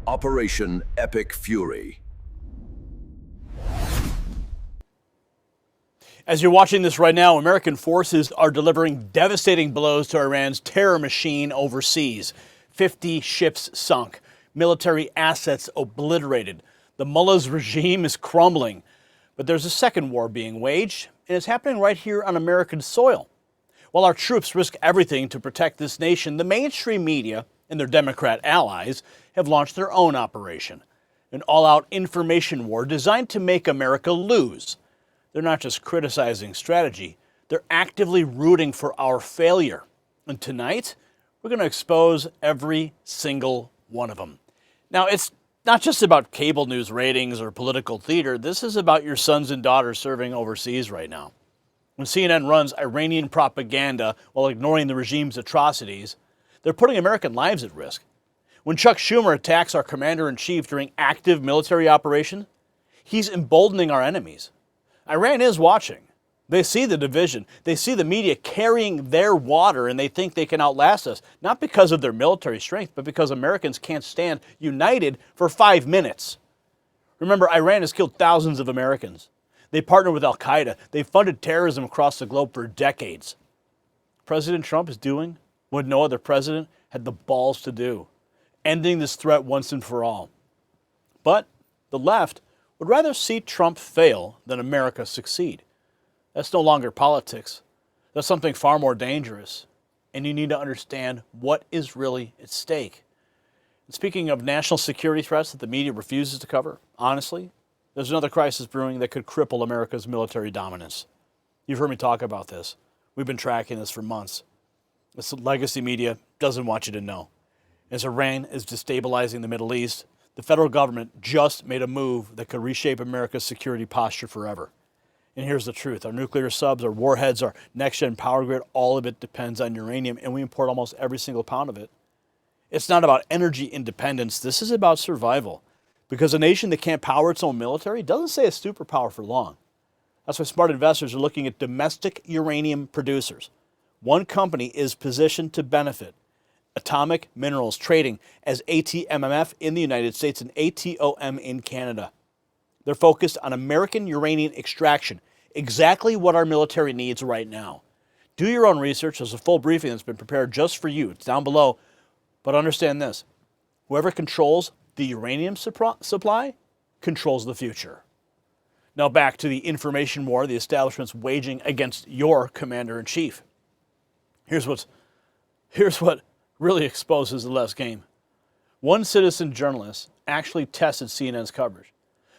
Operation Epic Fury. As you're watching this right now, American forces are delivering devastating blows to Iran's terror machine overseas. 50 ships sunk, military assets obliterated. The mullah's regime is crumbling. But there's a second war being waged, and it's happening right here on American soil. While our troops risk everything to protect this nation, the mainstream media and their Democrat allies have launched their own operation, an all-out information war designed to make America lose. They're not just criticizing strategy, they're actively rooting for our failure. And tonight, we're going to expose every single one of them. Now, it's not just about cable news ratings or political theater. This is about your sons and daughters serving overseas right now. When CNN runs Iranian propaganda while ignoring the regime's atrocities, they're putting American lives at risk. When Chuck Schumer attacks our commander-in-chief during active military operation, he's emboldening our enemies. Iran is watching. They see the division. They see the media carrying their water, and they think they can outlast us, not because of their military strength, but because Americans can't stand united for 5 minutes. Remember, Iran has killed thousands of Americans. They partner with al-Qaeda. They funded terrorism across the globe for decades. President Trump is doing what no other president had the balls to do, ending this threat once and for all. But the left would rather see Trump fail than America succeed. That's no longer politics. That's something far more dangerous. And you need to understand what is really at stake. And speaking of national security threats that the media refuses to cover, honestly, there's another crisis brewing that could cripple America's military dominance. You've heard me talk about this. We've been tracking this for months. This legacy media doesn't want you to know. As Iran is destabilizing the Middle East, the federal government just made a move that could reshape America's security posture forever. And here's the truth. Our nuclear subs, our warheads, our next-gen power grid, all of it depends on uranium, and we import almost every single pound of it. It's not about energy independence. This is about survival. Because a nation that can't power its own military doesn't stay a superpower for long. That's why smart investors are looking at domestic uranium producers. One company is positioned to benefit. Atomic Minerals trading as ATMMF in the United States and ATOM in Canada. They're focused on American uranium extraction, exactly what our military needs right now. Do your own research. There's a full briefing that's been prepared just for you. It's down below. But understand this. Whoever controls the uranium supply controls the future. Now back to the information war the establishment's waging against your commander-in-chief. Here's what really exposes the left's game. One citizen journalist actually tested CNN's coverage,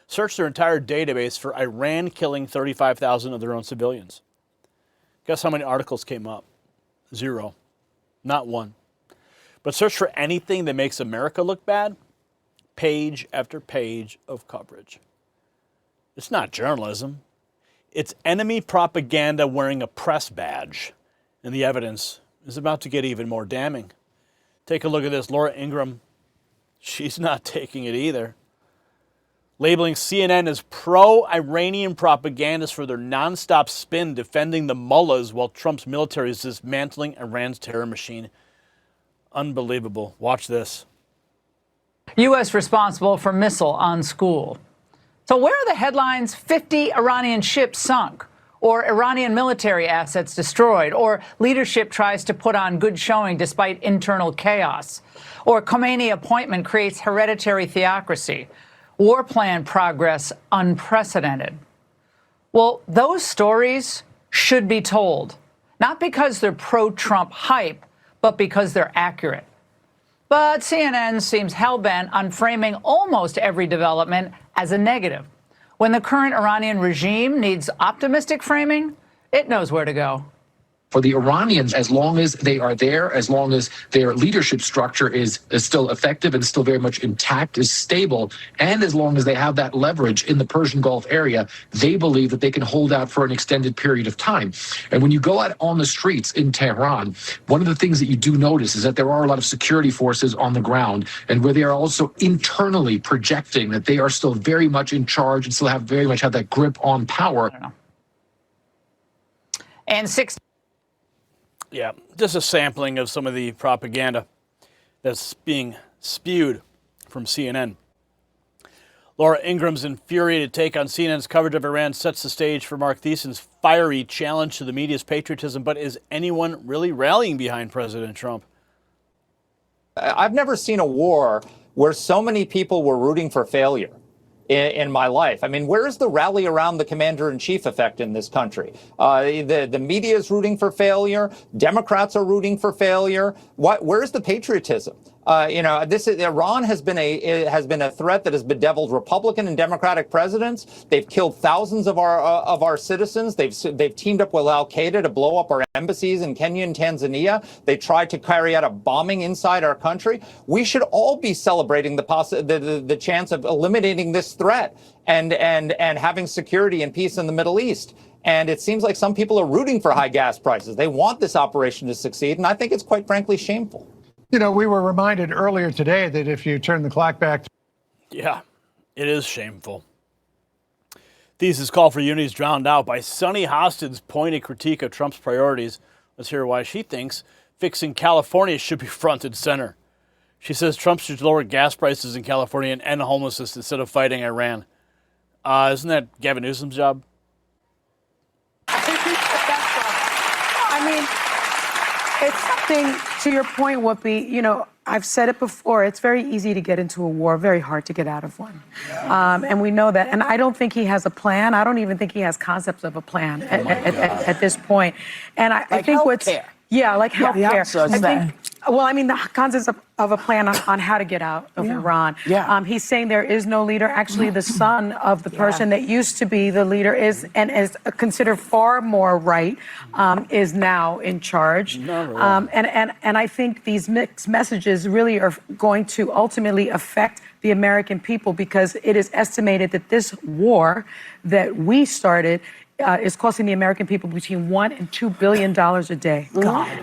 searched their entire database for Iran killing 35,000 of their own civilians. Guess how many articles came up? 0. Not one. But search for anything that makes America look bad, page after page of coverage. It's not journalism. It's enemy propaganda wearing a press badge. And the evidence is about to get even more damning. Take a look at this. Laura Ingraham, she's not taking it either. Labeling CNN as pro-Iranian propagandists for their nonstop spin defending the mullahs while Trump's military is dismantling Iran's terror machine. Unbelievable. Watch this. U.S. responsible for missile on school. So where are the headlines, 50 Iranian ships sunk, or Iranian military assets destroyed, or leadership tries to put on good showing despite internal chaos, or Khomeini appointment creates hereditary theocracy, war plan progress unprecedented? Well, those stories should be told, not because they're pro-Trump hype, but because they're accurate. But CNN seems hell-bent on framing almost every development as a negative. When the current Iranian regime needs optimistic framing, it knows where to go. For the Iranians, as long as they are there, as long as their leadership structure is still effective and still very much intact, is stable, and as long as they have that leverage in the Persian Gulf area, they believe that they can hold out for an extended period of time. And when you go out on the streets in Tehran, one of the things that you do notice is that there are a lot of security forces on the ground, and where they are also internally projecting that they are still very much in charge and still very much have that grip on power. And Yeah, just a sampling of some of the propaganda that's being spewed from CNN. Laura Ingram's infuriated take on CNN's coverage of Iran sets the stage for Mark Thiessen's fiery challenge to the media's patriotism. But is anyone really rallying behind President Trump? I've never seen a war where so many people were rooting for failure in my life. I mean, where's the rally around the commander-in-chief effect in this country? The media is rooting for failure. Democrats are rooting for failure. Where's the patriotism? Iran has been a threat that has bedeviled Republican and Democratic presidents. They've killed thousands of our citizens. They've teamed up with Al Qaeda to blow up our embassies in Kenya and Tanzania. They tried to carry out a bombing inside our country. We should all be celebrating the chance of eliminating this threat and having security and peace in the Middle East. And it seems like some people are rooting for high gas prices. They want this operation to succeed, and I think it's quite frankly shameful. You know, we were reminded earlier today that if you turn the clock back. Yeah, it is shameful. Thesis call for unity is drowned out by Sunny Hostin's pointed critique of Trump's priorities. Let's hear why she thinks fixing California should be front and center. She says Trump should lower gas prices in California and end homelessness instead of fighting Iran. Isn't that Gavin Newsom's job? I mean, it's something, to your point, Whoopi, you know, I've said it before, it's very easy to get into a war, very hard to get out of one. And we know that. And I don't think he has a plan. I don't even think he has concepts of a plan at this point. And I think what's... Yeah, like healthcare. The concepts of a plan on how to get out of Iran. He's saying there is no leader. Actually, the son of the person that used to be the leader is considered far more right, is now in charge. And I think these mixed messages really are going to ultimately affect the American people, because it is estimated that this war that we started is costing the American people between $1 and $2 billion a day.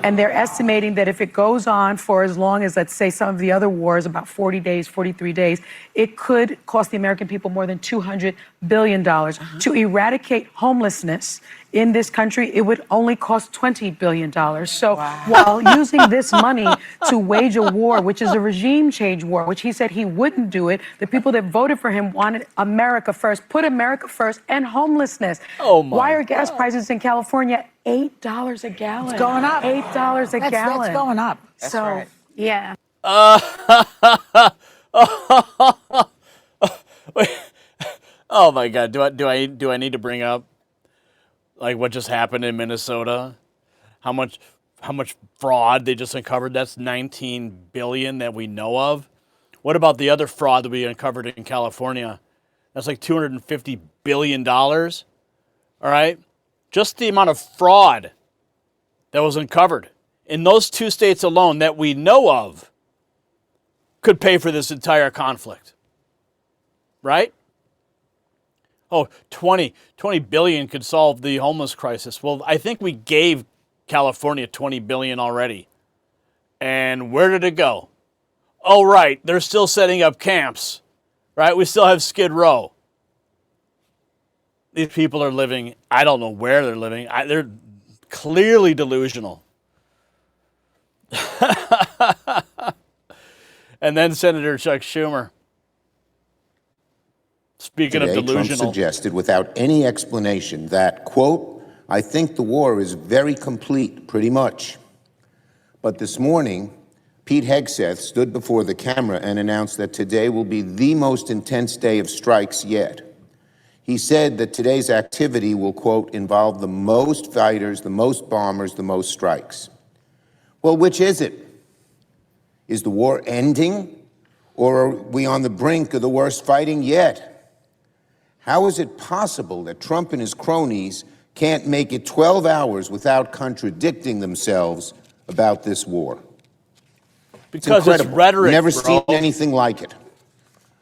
And they're estimating that if it goes on for as long as, let's say, some of the other wars, about 40 days, 43 days, it could cost the American people more than $200 billion. To eradicate homelessness in this country, it would only cost $20 billion. So while using this money to wage a war, which is a regime change war, which he said he wouldn't do it, the people that voted for him wanted America first, put America first, and homelessness. Why are gas prices in California $8 a gallon? It's going up. $8 a gallon. That's going up. That's right. Yeah. Oh my God! Do I need to bring up like what just happened in Minnesota? How much fraud they just uncovered? That's $19 billion that we know of. What about the other fraud that we uncovered in California? That's like $250 billion. All right, just the amount of fraud that was uncovered in those two states alone that we know of could pay for this entire conflict. Right? Oh, 20 billion could solve the homeless crisis. Well, I think we gave California 20 billion already. And where did it go? Oh, right. They're still setting up camps, right? We still have Skid Row. These people are living, I don't know where they're living. They're clearly delusional. And then Senator Chuck Schumer. Speaking Today, of delusional. Trump suggested without any explanation that, quote, I think the war is very complete, pretty much. But this morning, Pete Hegseth stood before the camera and announced that today will be the most intense day of strikes yet. He said that today's activity will, quote, involve the most fighters, the most bombers, the most strikes. Well, which is it? Is the war ending, or are we on the brink of the worst fighting yet? How is it possible that Trump and his cronies can't make it 12 hours without contradicting themselves about this war? Because it's rhetoric, Never bro. seen anything like it.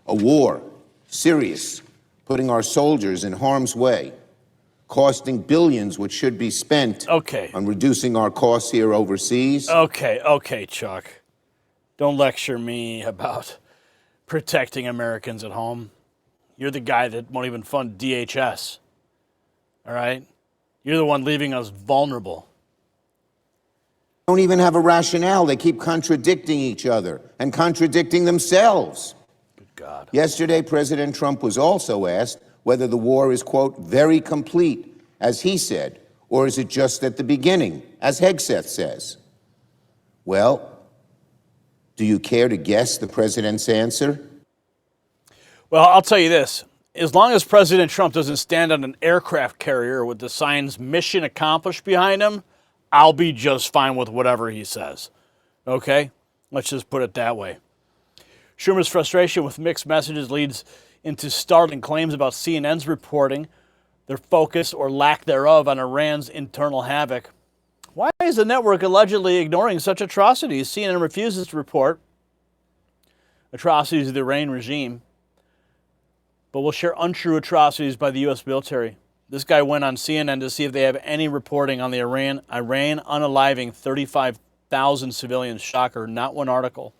A war, serious, putting our soldiers in harm's way, costing billions which should be spent on reducing our costs here overseas. Okay, Chuck. Don't lecture me about protecting Americans at home. You're the guy that won't even fund DHS. All right? You're the one leaving us vulnerable. Don't even have a rationale. They keep contradicting each other and contradicting themselves. God. Yesterday, President Trump was also asked whether the war is, quote, very complete, as he said, or is it just at the beginning, as Hegseth says? Well, do you care to guess the president's answer? Well, I'll tell you this. As long as President Trump doesn't stand on an aircraft carrier with the signs "Mission Accomplished" behind him, I'll be just fine with whatever he says. Okay? Let's just put it that way. Schumer's frustration with mixed messages leads into startling claims about CNN's reporting, their focus or lack thereof on Iran's internal havoc. Why is the network allegedly ignoring such atrocities? CNN refuses to report atrocities of the Iranian regime, but will share untrue atrocities by the U.S. military. This guy went on CNN to see if they have any reporting on the Iran unaliving 35,000 civilians. Shocker, not one article,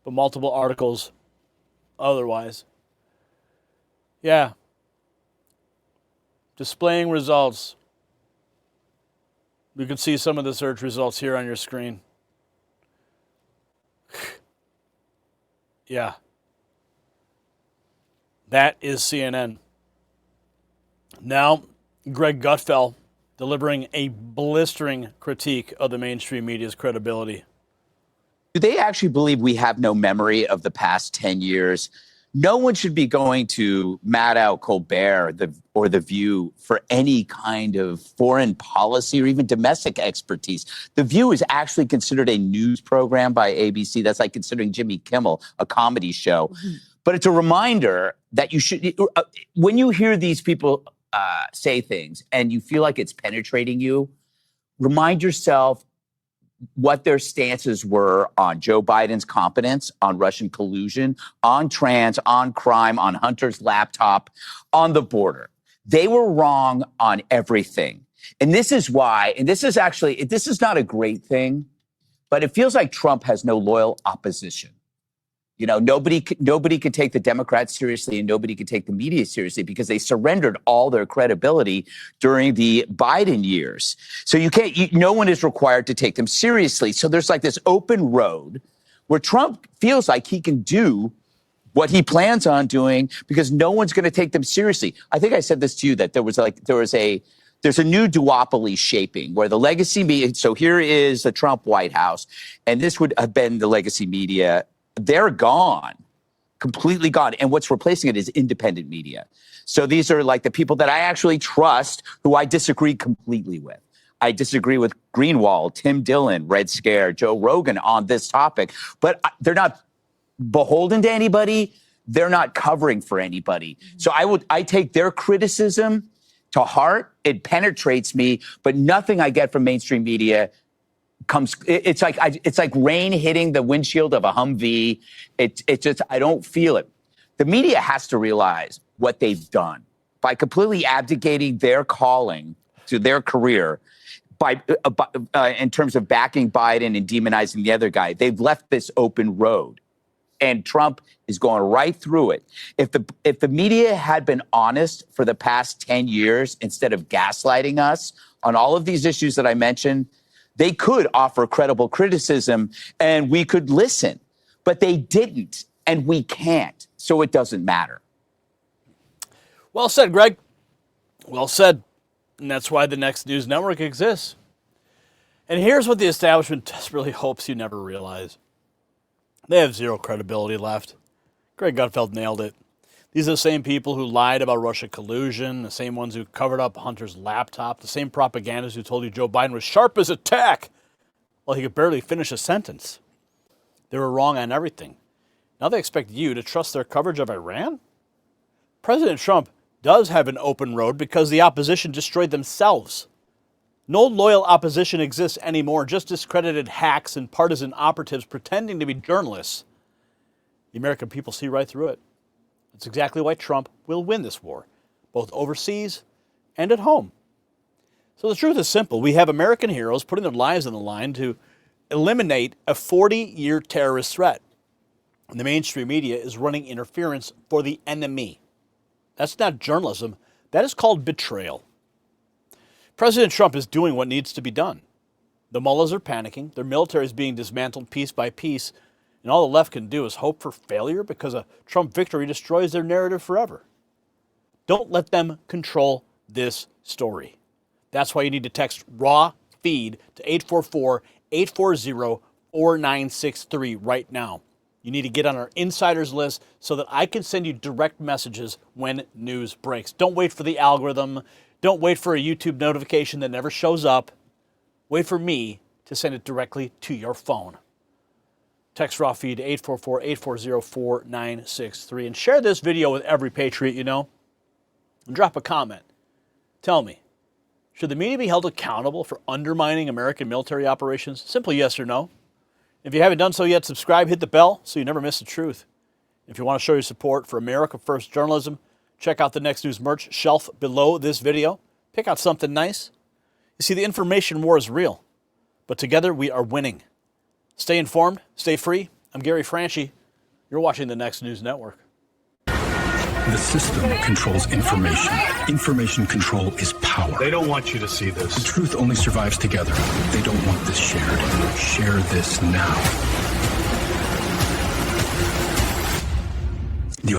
but multiple articles otherwise. Yeah. Displaying results. You can see some of the search results here on your screen. Yeah. That is CNN. Now, Greg Gutfeld delivering a blistering critique of the mainstream media's credibility. Do they actually believe we have no memory of the past 10 years? No one should be going to Maddow, Colbert, or The View for any kind of foreign policy or even domestic expertise. The View is actually considered a news program by ABC. That's like considering Jimmy Kimmel a comedy show. Mm-hmm. But it's a reminder that you should, when you hear these people say things and you feel like it's penetrating you, remind yourself what their stances were on Joe Biden's competence, on Russian collusion, on trans, on crime, on Hunter's laptop, on the border. They were wrong on everything. And this is why, and this is not a great thing, but it feels like Trump has no loyal opposition. You know, nobody could take the Democrats seriously and nobody could take the media seriously because they surrendered all their credibility during the Biden years. So no one is required to take them seriously. So there's like this open road where Trump feels like he can do what he plans on doing because no one's going to take them seriously. I think I said this to you, that there's a new duopoly shaping where the legacy media, so here is the Trump White House, and this would have been the legacy media. They're gone, completely gone. And what's replacing it is independent media. So these are like the people that I actually trust, who I disagree completely with. I disagree with Greenwald, Tim Dillon, Red Scare, Joe Rogan on this topic, but they're not beholden to anybody. They're not covering for anybody. So I take their criticism to heart. It penetrates me, but nothing I get from mainstream media it's like rain hitting the windshield of a Humvee. It's just, I don't feel it. The media has to realize what they've done by completely abdicating their calling to their career in terms of backing Biden and demonizing the other guy. They've left this open road and Trump is going right through it. If the media had been honest for the past 10 years, instead of gaslighting us on all of these issues that I mentioned, they could offer credible criticism and we could listen, but they didn't and we can't. So it doesn't matter. Well said, Greg. Well said. And that's why the Next News Network exists. And here's what the establishment desperately hopes you never realize. They have zero credibility left. Greg Gutfeld nailed it. These are the same people who lied about Russia collusion, the same ones who covered up Hunter's laptop, the same propagandists who told you Joe Biden was sharp as a tack while he could barely finish a sentence. They were wrong on everything. Now they expect you to trust their coverage of Iran? President Trump does have an open road because the opposition destroyed themselves. No loyal opposition exists anymore, just discredited hacks and partisan operatives pretending to be journalists. The American people see right through it. That's exactly why Trump will win this war, both overseas and at home. So the truth is simple. We have American heroes putting their lives on the line to eliminate a 40-year terrorist threat. And the mainstream media is running interference for the enemy. That's not journalism. That is called betrayal. President Trump is doing what needs to be done. The mullahs are panicking. Their military is being dismantled piece by piece. And And all the left can do is hope for failure because a Trump victory destroys their narrative forever. Don't let them control this story. That's why you need to text RAW FEED to 844-840-4963 right now. You need to get on our insiders list so that I can send you direct messages when news breaks. Don't wait for the algorithm. Don't wait for a YouTube notification that never shows up. Wait for me to send it directly to your phone. Text RAW FEED to 844-840-4963 and share this video with every patriot you know. And drop a comment. Tell me, should the media be held accountable for undermining American military operations? Simply yes or no. If you haven't done so yet, subscribe, hit the bell so you never miss the truth. If you want to show your support for America First journalism, check out the Next News merch shelf below this video. Pick out something nice. You see, the information war is real, but together we are winning. Stay informed, stay free. I'm Gary Franchi. You're watching the Next News Network. The system controls information. Information control is power. They don't want you to see this. The truth only survives together. They don't want this shared. Share this now.